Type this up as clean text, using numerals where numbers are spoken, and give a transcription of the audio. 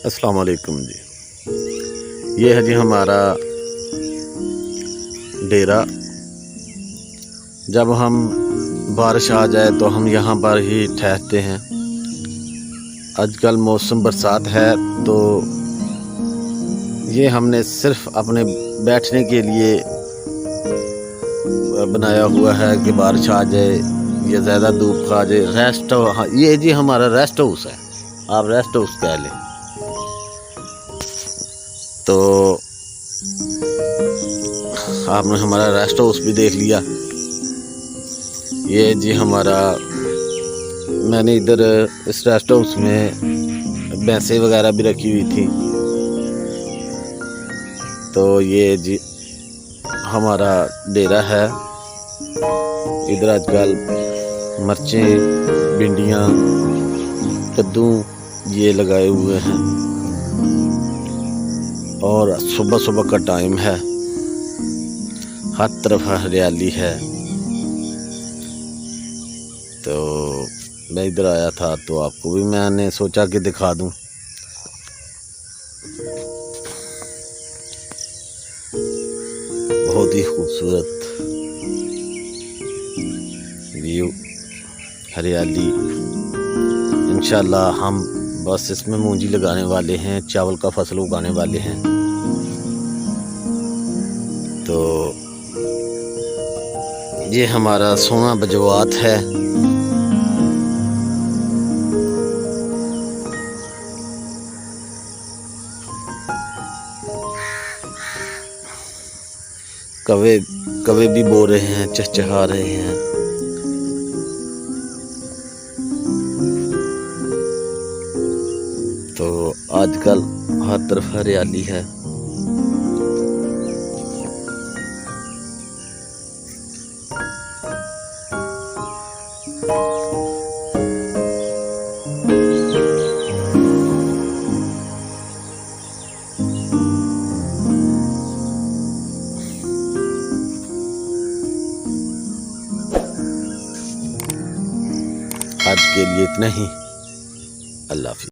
अस्सलाम वालेकुम जी। ये है जी हमारा डेरा। जब हम बारिश आ जाए तो हम यहाँ पर ही ठहरते हैं। आजकल मौसम बरसात है तो ये हमने सिर्फ अपने बैठने के लिए बनाया हुआ है कि बारिश आ जाए या ज़्यादा धूप आ जाए। रेस्ट, हाँ, ये जी हमारा रेस्ट हाउस है, आप रेस्ट हाउस कह लें। तो आपने हमारा रेस्ट हाउस भी देख लिया। ये जी हमारा, मैंने इधर इस रेस्ट हाउस में भैंसें वगैरह भी रखी हुई थी। तो ये जी हमारा डेरा है। इधर आजकल मिर्चें, भिंडियाँ, कद्दू ये लगाए हुए हैं और सुबह सुबह का टाइम है, हर तरफ हरियाली है। तो मैं इधर आया था तो आपको भी मैंने सोचा कि दिखा दूं। बहुत ही खूबसूरत व्यू, हरियाली। इंशाल्लाह हम बस इसमें मूंजी लगाने वाले हैं, चावल का फसल उगाने वाले हैं। तो ये हमारा सोना बजवात है। कौवे कौवे भी बो रहे हैं, चहचहा रहे हैं। तो आजकल हर तरफ हरियाली है। आज के लिए इतना ही। अल्लाह हाफ़िज़।